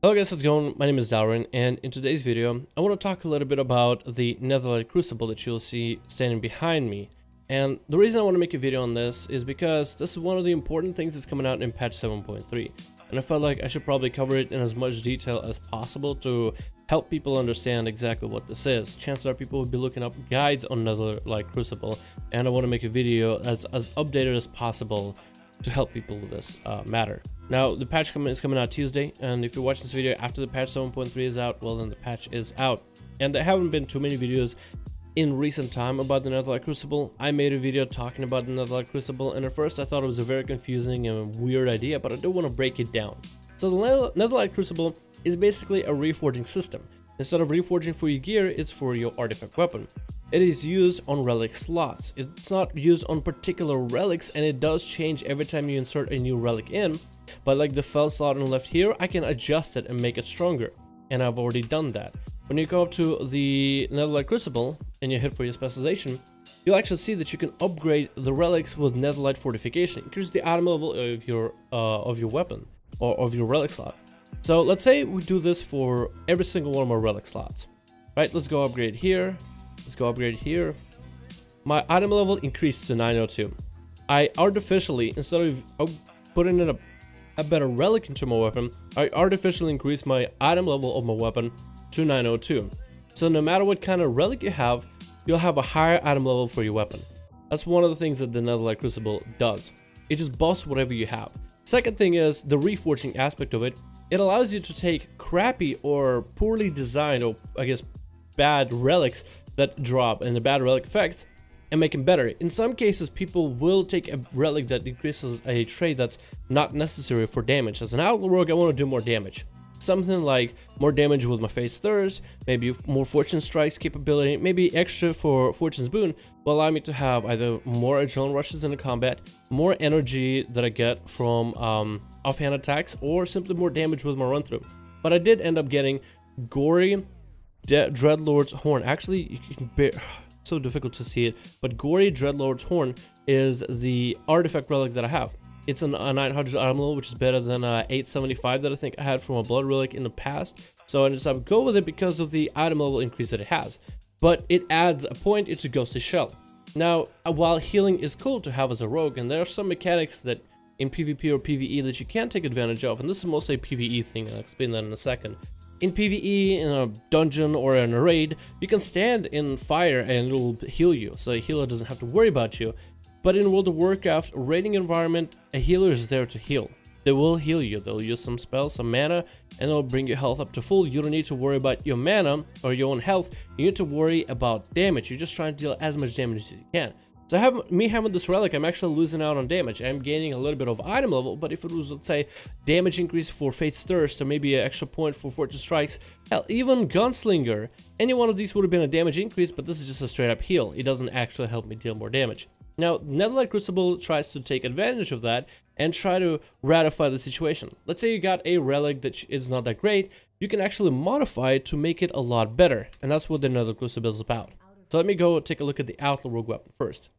Hello guys, how's it going? My name is Darwin, and in today's video, I want to talk a little bit about the Netherlight Crucible that you'll see standing behind me. And the reason I want to make a video on this is because this is one of the important things that's coming out in patch 7.3. And I felt like I should probably cover it in as much detail as possible to help people understand exactly what this is. Chances are people will be looking up guides on Netherlight Crucible, and I want to make a video as updated as possible to help people with this matter. Now, the patch is coming out Tuesday, and if you're watching this video after the patch 7.3 is out, well, then the patch is out. And there haven't been too many videos in recent time about the Netherlight Crucible. I made a video talking about the Netherlight Crucible, and at first I thought it was a very confusing and weird idea, but I do want to break it down. So the Netherlight Crucible is basically a reforging system. Instead of reforging for your gear, it's for your artifact weapon. It is used on relic slots. It's not used on particular relics, and it does change every time you insert a new relic in. But like the fell slot on the left here, I can adjust it and make it stronger, and I've already done that. When you go up to the Netherlight Crucible and you hit for your specialization, you'll actually see that you can upgrade the relics with Netherlight fortification. Increase the item level of your weapon or of your relic slot. So let's say we do this for every single one of our relic slots, right? Let's go upgrade here. Let's go upgrade here. My item level increased to 902. I artificially, instead of putting in a better relic into my weapon, I artificially increased my item level of my weapon to 902. So no matter what kind of relic you have, you'll have a higher item level for your weapon. That's one of the things that the Netherlight Crucible does. It just buffs whatever you have. Second thing is the reforging aspect of it. It allows you to take crappy or poorly designed, or I guess bad relics that drop and the bad relic effects and make them better. In some cases, people will take a relic that increases a trait that's not necessary for damage. As an Outlaw Rogue, I want to do more damage. Something like more damage with my Fate's Thirst, maybe more Fortune Strikes capability, maybe extra for Fortune's Boon will allow me to have either more adrenaline rushes in the combat, more energy that I get from offhand attacks, or simply more damage with my run through. But I did end up getting Gory Dreadlord's Horn. Actually, you can bear, so difficult to see it, but Gory Dreadlord's Horn is the artifact relic that I have. It's a 900 item level, which is better than 875 that I think I had from a blood relic in the past. So I decided to go with it because of the item level increase that it has. But it adds a point into Ghostly Shell. Now, while healing is cool to have as a rogue, and there are some mechanics that in PvP or PvE that you can take advantage of, and this is mostly a PvE thing, I'll explain that in a second. In PvE, in a dungeon or in a raid, you can stand in fire and it'll heal you, so a healer doesn't have to worry about you. But in World of Warcraft raiding environment, a healer is there to heal. They will heal you. They'll use some spells, some mana, and they'll bring your health up to full. You don't need to worry about your mana or your own health. You need to worry about damage. You're just trying to deal as much damage as you can. So having this relic, I'm actually losing out on damage. I'm gaining a little bit of item level, but if it was, let's say, damage increase for Fate's Thirst, or maybe an extra point for Fortune Strikes, hell, even Gunslinger, any one of these would have been a damage increase, but this is just a straight up heal. It doesn't actually help me deal more damage. Now, Netherlight Crucible tries to take advantage of that and try to ratify the situation. Let's say you got a relic that is not that great, you can actually modify it to make it a lot better, and that's what the Netherlight Crucible is about. So let me go take a look at the Outlaw Rogue weapon first.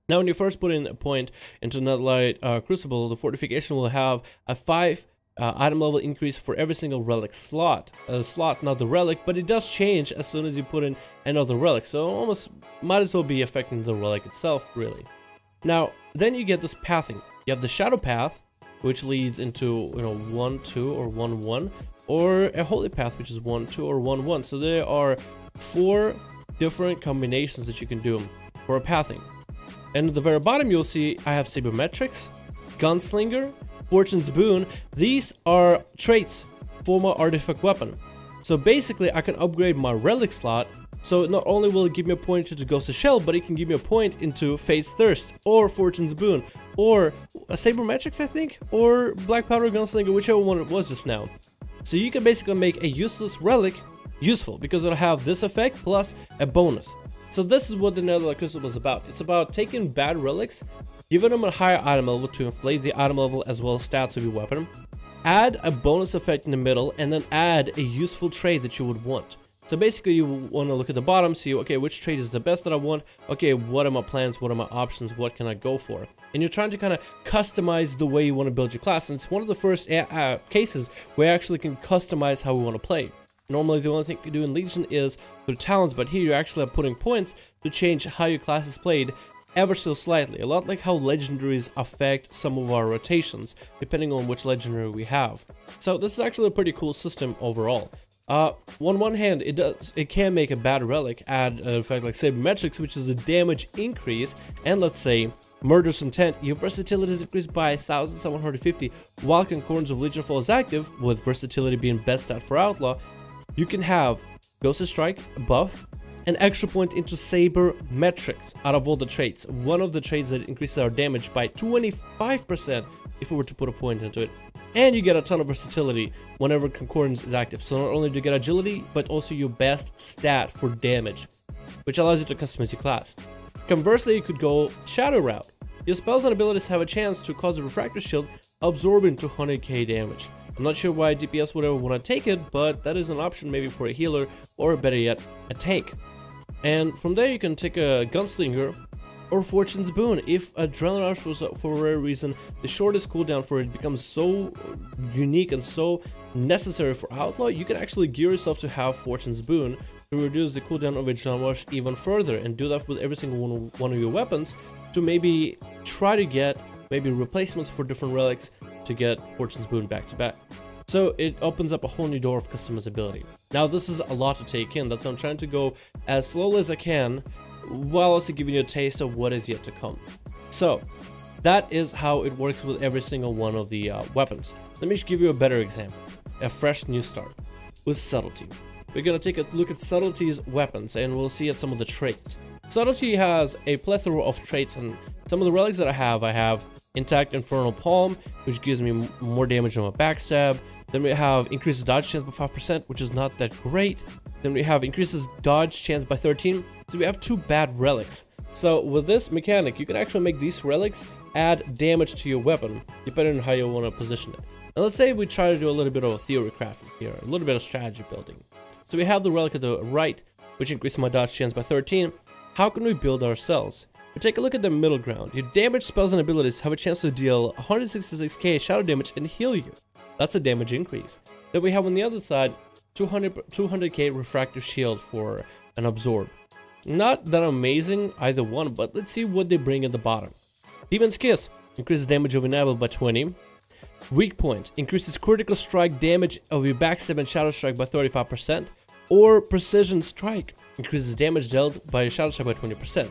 Now, when you first put in a point into Netherlight Crucible, the fortification will have a 5 item level increase for every single relic slot. Not the relic, but it does change as soon as you put in another relic, so almost might as well be affecting the relic itself, really. Now, then you get this pathing. You have the Shadow Path, which leads into 1-2 or 1-1, or a Holy Path, which is 1-2 or 1-1. So there are 4 different combinations that you can do for a pathing. And at the very bottom, you'll see I have Sabermetrics, Gunslinger, Fortune's Boon. These are traits for my artifact weapon. So basically, I can upgrade my relic slot. So not only will it give me a point into Ghostly Shell, but it can give me a point into Fate's Thirst, or Fortune's Boon, or a Sabermetrics, I think, or Black Powder Gunslinger, whichever one it was just now. So you can basically make a useless relic useful, because it'll have this effect plus a bonus. So this is what the Netherlight Crucible is about. It's about taking bad relics, giving them a higher item level to inflate the item level as well as stats of your weapon, add a bonus effect in the middle, and then add a useful trait that you would want. So basically you want to look at the bottom, see, okay, which trait is the best that I want, okay, what are my plans, what are my options, what can I go for? And you're trying to kind of customize the way you want to build your class, and it's one of the first cases where you actually can customize how we want to play. Normally the only thing you do in Legion is through talents, but here you actually are putting points to change how your class is played ever so slightly, a lot like how legendaries affect some of our rotations, depending on which legendary we have. So this is actually a pretty cool system overall. On one hand, it can make a bad relic add an effect like sabermetrics, which is a damage increase, and let's say murderous intent, your versatility is increased by 1750, while Concordance of Legionfall is active, with versatility being best stat for Outlaw. You can have Ghosted Strike buff, an extra point into sabermetrics out of all the traits. One of the traits that increases our damage by 25% if we were to put a point into it. And you get a ton of versatility whenever Concordance is active. So not only do you get agility, but also your best stat for damage, which allows you to customize your class. Conversely, you could go Shadow route. Your spells and abilities have a chance to cause a refractor shield, absorbing 200k damage. I'm not sure why DPS would ever want to take it, but that is an option maybe for a healer, or better yet, a tank. And from there you can take a Gunslinger or Fortune's Boon. If Adrenaline Rush was, for a rare reason, the shortest cooldown for it becomes so unique and so necessary for Outlaw, you can actually gear yourself to have Fortune's Boon to reduce the cooldown of Adrenaline Rush even further, and do that with every single one of your weapons to maybe try to get maybe replacements for different relics to get Fortune's Boon back to back. So it opens up a whole new door of customizability. Now this is a lot to take in, that's why I'm trying to go as slowly as I can, while also giving you a taste of what is yet to come. So that is how it works with every single one of the weapons. Let me give you a better example, a fresh new start with Subtlety. We're gonna take a look at Subtlety's weapons, and we'll see at some of the traits. Subtlety has a plethora of traits, and some of the relics that I have Intact Infernal Palm, which gives me more damage on my backstab. Then we have increases dodge chance by 5%, which is not that great. Then we have increases dodge chance by 13. So we have two bad relics. So with this mechanic, you can actually make these relics add damage to your weapon, depending on how you want to position it. And let's say we try to do a little bit of a theory crafting here, a little bit of strategy building. So we have the relic at the right, which increases my dodge chance by 13. How can we build ourselves? We take a look at the middle ground. Your damage spells and abilities have a chance to deal 166k shadow damage and heal you. That's a damage increase. Then we have on the other side 200k refractive shield for an absorb. Not that amazing either one, but let's see what they bring at the bottom. Demon's Kiss increases damage of enable by 20. Weak Point increases critical strike damage of your backstab and shadow strike by 35%. Or Precision Strike increases damage dealt by your shadow strike by 20%.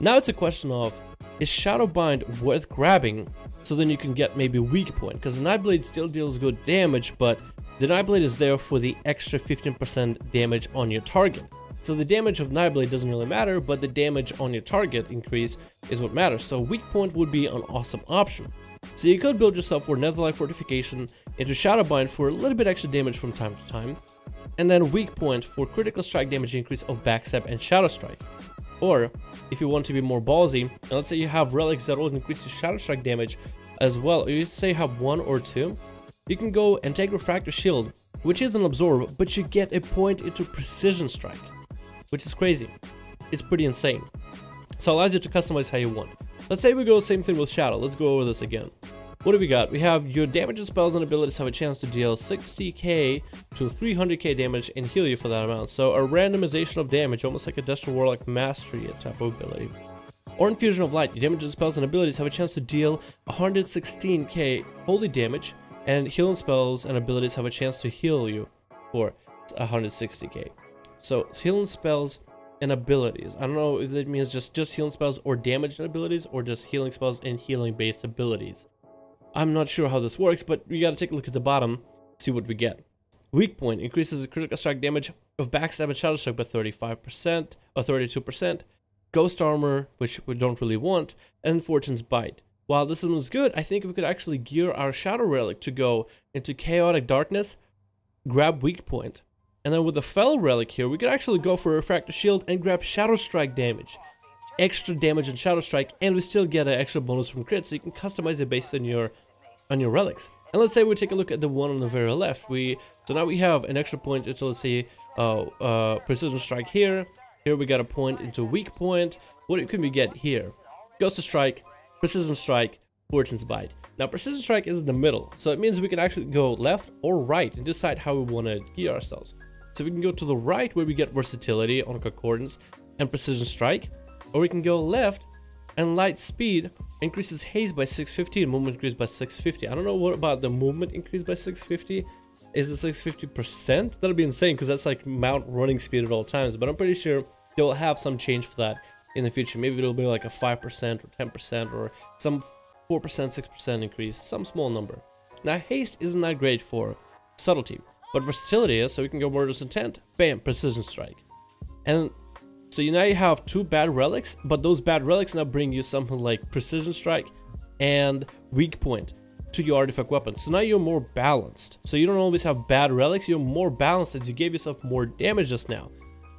Now it's a question of, is Shadow Bind worth grabbing so then you can get maybe Weak Point? Because the Nightblade still deals good damage, but the Nightblade is there for the extra 15% damage on your target. So the damage of Nightblade doesn't really matter, but the damage on your target increase is what matters. So Weak Point would be an awesome option. So you could build yourself for Netherlight Fortification into Shadow Bind for a little bit extra damage from time to time, and then Weak Point for critical strike damage increase of backstab and shadow strike. Or if you want to be more ballsy, and let's say you have relics that will increase your shadow strike damage as well, or you say you have one or two, you can go and take Refractor Shield, which is an absorb, but you get a point into Precision Strike, which is crazy. It's pretty insane. So it allows you to customize how you want. Let's say we go the same thing with Shadow. Let's go over this again. What do we got? We have your damage and spells and abilities have a chance to deal 60k to 300k damage and heal you for that amount. So a randomization of damage, almost like a Destro Warlock Mastery type of ability. Or Infusion of Light, your damage and spells and abilities have a chance to deal 116k holy damage, and healing spells and abilities have a chance to heal you for 160k. So healing spells and abilities. I don't know if that means just healing spells or damage and abilities, or just healing spells and healing based abilities. I'm not sure how this works, but we gotta take a look at the bottom, see what we get. Weak Point increases the critical strike damage of backstab and shadow strike by 35% or 32%. Ghost Armor, which we don't really want, and Fortune's Bite. While this one is good, I think we could actually gear our Shadow Relic to go into Chaotic Darkness, grab Weak Point, and then with the Fell Relic here, we could actually go for a Refractor Shield and grab Shadow Strike damage. Extra damage and Shadow Strike, and we still get an extra bonus from crit, so you can customize it based on your relics. And let's say we take a look at the one on the very left. So now we have an extra point into, let's say, precision strike here. Here we got a point into weak point. What can we get here? Ghost strike, precision strike, fortune's bite. Now precision strike is in the middle, so it means we can actually go left or right and decide how we want to gear ourselves. So we can go to the right where we get versatility on concordance and precision strike, or we can go left and light speed increases haste by 650 and movement increase by 650. I don't know what about the movement increase by 650. Is it 650%? That'll be insane because that's like mount running speed at all times, but I'm pretty sure they'll have some change for that in the future. Maybe it'll be like a 5% or 10% or some 4%, 6% increase, some small number. Now haste isn't that great for subtlety, but versatility is, so we can go murderous intent, bam, precision strike. And so now you have two bad relics, but those bad relics now bring you something like precision strike and weak point to your artifact weapon. So now you're more balanced. So you don't always have bad relics, you're more balanced as you gave yourself more damage just now.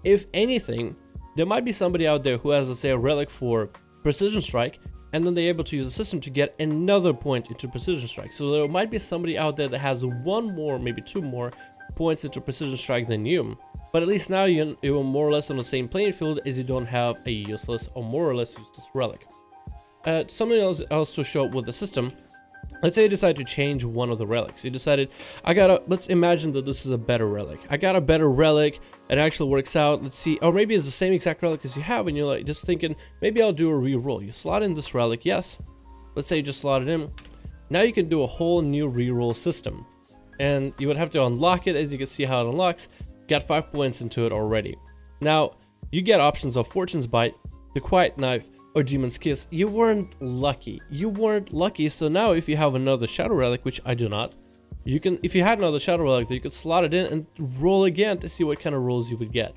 If anything, there might be somebody out there who has, let's say, a relic for precision strike, and then they're able to use the system to get another point into precision strike. So there might be somebody out there that has one more, maybe two more points into precision strike than you. But at least now you're more or less on the same playing field, as you don't have a useless or more or less useless relic. Something else to show with the system. Let's say you decide to change one of the relics. You decided, let's imagine that this is a better relic. I got a better relic, it actually works out. Let's see, or maybe it's the same exact relic as you have, and you're like just thinking, maybe I'll do a reroll. You slot in this relic, yes. Let's say you just slot it in. Now you can do a whole new reroll system. And you would have to unlock it, as you can see how it unlocks. Got 5 points into it already. Now, you get options of Fortune's Bite, the Quiet Knife, or Demon's Kiss. You weren't lucky. So now if you have another Shadow Relic, which I do not, you can, if you had another Shadow Relic, you could slot it in and roll again to see what kind of rolls you would get.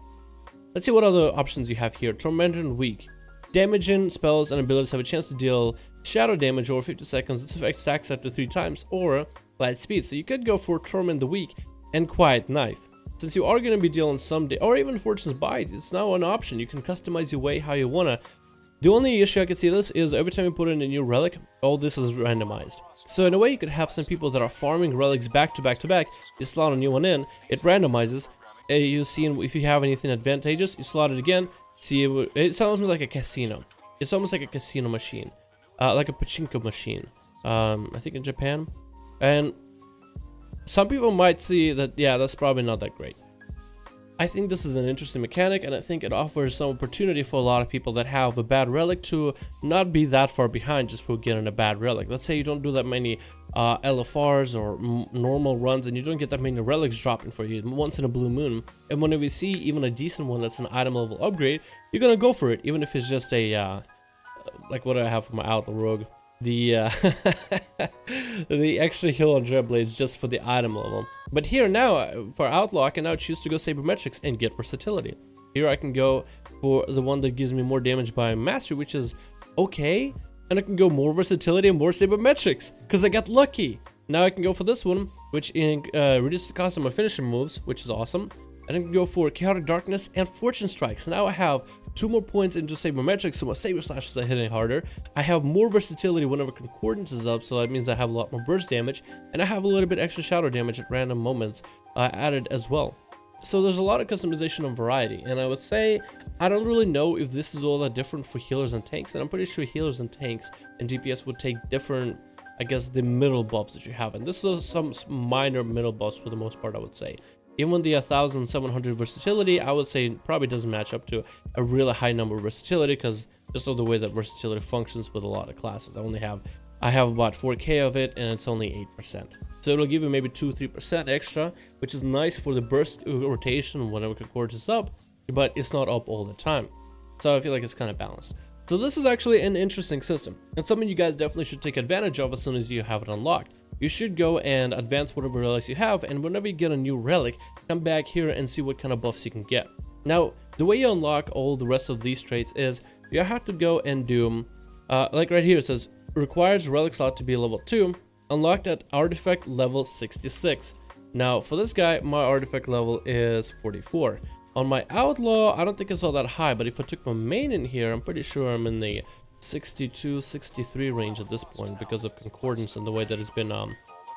Let's see what other options you have here. Tormentor and Weak. Damaging spells and abilities have a chance to deal shadow damage over 50 seconds. This effect stacks up to 3 times, or light speed. So you could go for Torment the Weak and Quiet Knife. Since you are going to be dealing someday, or even Fortune's Bite, it's now an option. You can customize your way how you wanna. The only issue I can see this is every time you put in a new relic, all this is randomized. So in a way, you could have some people that are farming relics back to back to back. You slot a new one in, it randomizes. You see if you have anything advantageous, you slot it again. See, it's almost like a casino. It's almost like a casino machine, like a pachinko machine. I think in Japan, and some people might see that, yeah, that's probably not that great. I think this is an interesting mechanic, and I think it offers some opportunity for a lot of people that have a bad relic to not be that far behind just for getting a bad relic. Let's say you don't do that many LFRs or normal runs, and you don't get that many relics dropping for you once in a blue moon. And whenever you see even a decent one that's an item level upgrade, you're gonna go for it, even if it's just a like what I have for my Outlaw Rogue. The extra heal on Dreadblades just for the item level. But here now, for Outlaw, I can now choose to go Sabermetrics and get versatility. Here I can go for the one that gives me more damage by Mastery, which is okay. And I can go more versatility and more Sabermetrics, because I got lucky. Now I can go for this one, which reduces the cost of my finishing moves, which is awesome. And I can go for Chaotic Darkness and Fortune Strikes. So now I have 2 more points into Sabermetrics, so my Saber Slashes are hitting harder. I have more versatility whenever Concordance is up, so that means I have a lot more burst damage. And I have a little bit extra shadow damage at random moments added as well. So there's a lot of customization and variety. And I would say, I don't really know if this is all that different for healers and tanks. And I'm pretty sure healers and tanks and DPS would take different, I guess, the middle buffs that you have. And this is some minor middle buffs for the most part, I would say. Even the 1700 versatility, I would say probably doesn't match up to a really high number of versatility, because just of the way that versatility functions with a lot of classes. I have about 4k of it, and it's only 8%. So it'll give you maybe 2-3% extra, which is nice for the burst rotation whenever Concordance is up, but it's not up all the time. So I feel like it's kind of balanced. So this is actually an interesting system, and something you guys definitely should take advantage of as soon as you have it unlocked. You should go and advance whatever relics you have, and whenever you get a new relic, come back here and see what kind of buffs you can get. Now, the way you unlock all the rest of these traits is you have to go and do, like right here it says, requires relic slot to be level 2, unlocked at artifact level 66. Now, for this guy, my artifact level is 44. On my Outlaw, I don't think it's all that high, but if I took my main in here, I'm pretty sure I'm in the 62, 63 range at this point because of Concordance and the way that it's been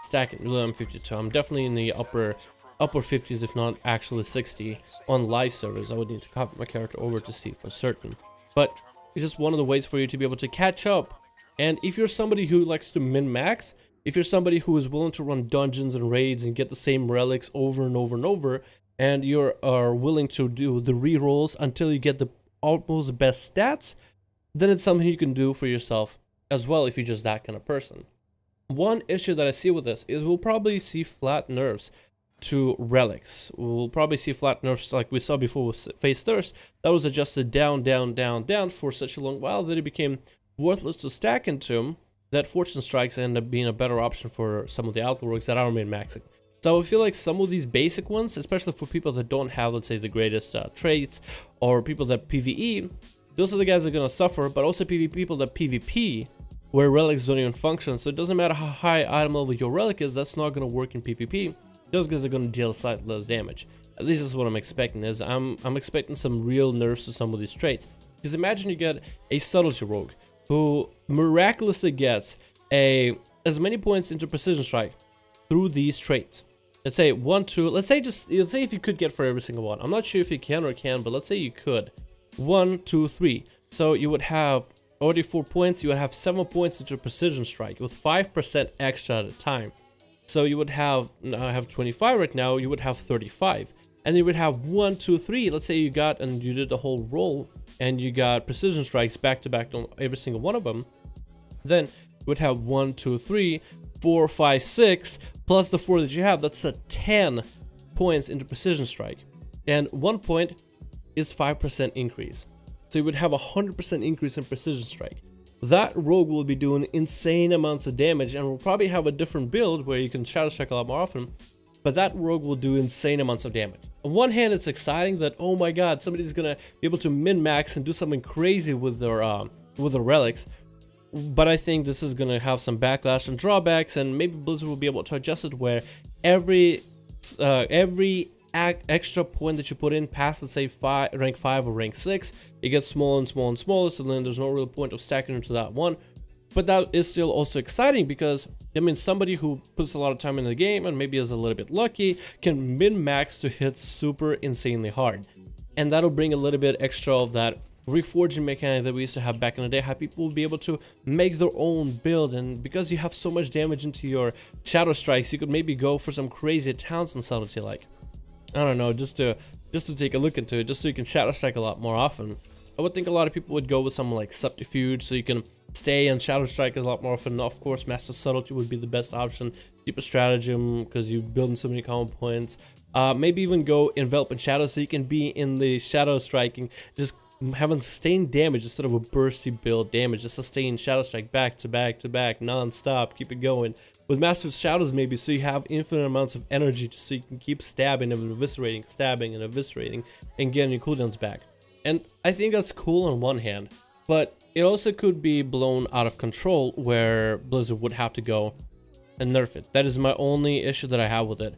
stacking. Really, I'm 52. I'm definitely in the upper 50s, if not actually 60 on live servers. I would need to copy my character over to see for certain. But it's just one of the ways for you to be able to catch up. And if you're somebody who likes to min-max, if you're somebody who is willing to run dungeons and raids and get the same relics over and over and over, and you are willing to do the rerolls until you get the almost best stats, then it's something you can do for yourself as well if you're just that kind of person. One issue that I see with this is we'll probably see flat nerfs to relics. We'll probably see flat nerfs like we saw before with Phase Thirst, that was adjusted down, down, down, down for such a long while that it became worthless to stack into, that Fortune Strikes end up being a better option for some of the Outlaw rogues that are min-maxing. So I feel like some of these basic ones, especially for people that don't have, let's say, the greatest traits, or people that PvE, those are the guys that are going to suffer, but also people that PvP, where relics don't even function. So it doesn't matter how high item level your relic is, that's not going to work in PvP. Those guys are going to deal slightly less damage. At least that's what I'm expecting. Is I'm expecting some real nerfs to some of these traits. Because imagine you get a Subtlety rogue who miraculously gets as many points into Precision Strike through these traits. Let's say 1, 2. Let's say if you could get for every single one. I'm not sure if you can or can, but let's say you could. 1, 2, 3. So you would have already 4 points. You would have 7 points into Precision Strike with 5% extra at a time. So you would have, I have 25 right now, you would have 35. And you would have 1, 2, 3. Let's say you got, and you did the whole roll, and you got Precision Strikes back to back on every single one of them. Then you would have 1, 2, 3, 4, 5, 6, plus the 4 that you have. That's a 10 points into Precision Strike. And 1 point is 5% increase. So you would have a 100% increase in Precision Strike. That rogue will be doing insane amounts of damage, and will probably have a different build where you can Shadow Strike a lot more often, but that rogue will do insane amounts of damage. On one hand, it's exciting that, oh my god, somebody's gonna be able to min-max and do something crazy with their relics, but I think this is gonna have some backlash and drawbacks, and maybe Blizzard will be able to adjust it where every extra point that you put in past, let's say, rank 5 or rank 6, it gets smaller and smaller and smaller, so then there's no real point of stacking into that one. But that is still also exciting because, I mean, somebody who puts a lot of time in the game and maybe is a little bit lucky can min-max to hit super insanely hard. And that'll bring a little bit extra of that reforging mechanic that we used to have back in the day, how people will be able to make their own build, and because you have so much damage into your Shadow Strikes, you could maybe go for some crazy talents and subtlety, like, I don't know, just to take a look into it, just so you can Shadow Strike a lot more often. I would think a lot of people would go with something like Subterfuge, so you can stay and Shadow Strike a lot more often. Of course, Master Subtlety would be the best option. Deeper Stratagem, because you build in so many common points. Maybe even go Envelop and Shadow, so you can be in the Shadow Striking, just having sustained damage instead of a bursty build damage. Just sustain Shadow Strike back to back to back, non-stop, keep it going. With Master of Shadows, maybe, so you have infinite amounts of energy, just so you can keep stabbing and eviscerating, stabbing and eviscerating, and getting your cooldowns back. And I think that's cool on one hand, but it also could be blown out of control where Blizzard would have to go and nerf it. That is my only issue that I have with it.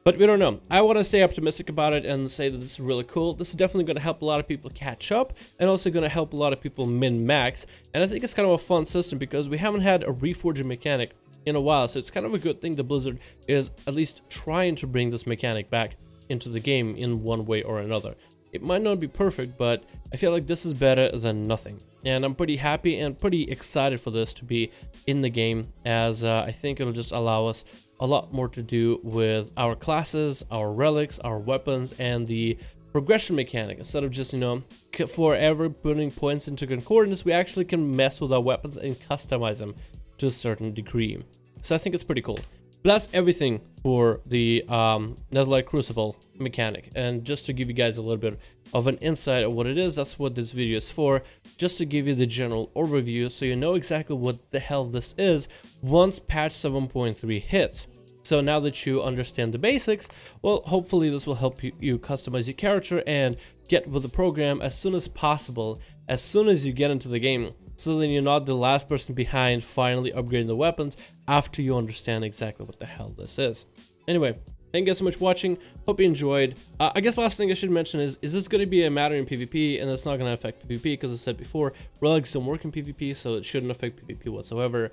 But we don't know. I want to stay optimistic about it and say that this is really cool. This is definitely going to help a lot of people catch up, and also going to help a lot of people min-max. And I think it's kind of a fun system because we haven't had a reforging mechanic in a while, so it's kind of a good thing that Blizzard is at least trying to bring this mechanic back into the game in one way or another. It might not be perfect, but I feel like this is better than nothing. And I'm pretty happy and pretty excited for this to be in the game, as I think it'll just allow us a lot more to do with our classes, our relics, our weapons, and the progression mechanic. Instead of just, you know, forever putting points into concordance, we actually can mess with our weapons and customize them to a certain degree. So I think it's pretty cool. But that's everything for the Netherlight Crucible mechanic. And just to give you guys a little bit of an insight of what it is, that's what this video is for. Just to give you the general overview so you know exactly what the hell this is once patch 7.3 hits. So now that you understand the basics, well, hopefully this will help you customize your character and get with the program as soon as possible, as soon as you get into the game, so then you're not the last person behind finally upgrading the weapons after you understand exactly what the hell this is. Anyway, thank you guys so much for watching. Hope you enjoyed. I guess last thing I should mention is this going to be a matter in PvP, and it's not going to affect PvP because, as I said before, relics don't work in PvP, so it shouldn't affect PvP whatsoever.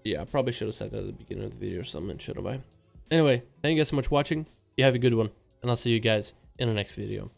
Yeah, I probably should have said that at the beginning of the video or something, shouldn't I? Anyway, thank you guys so much for watching. You have a good one, and I'll see you guys in the next video.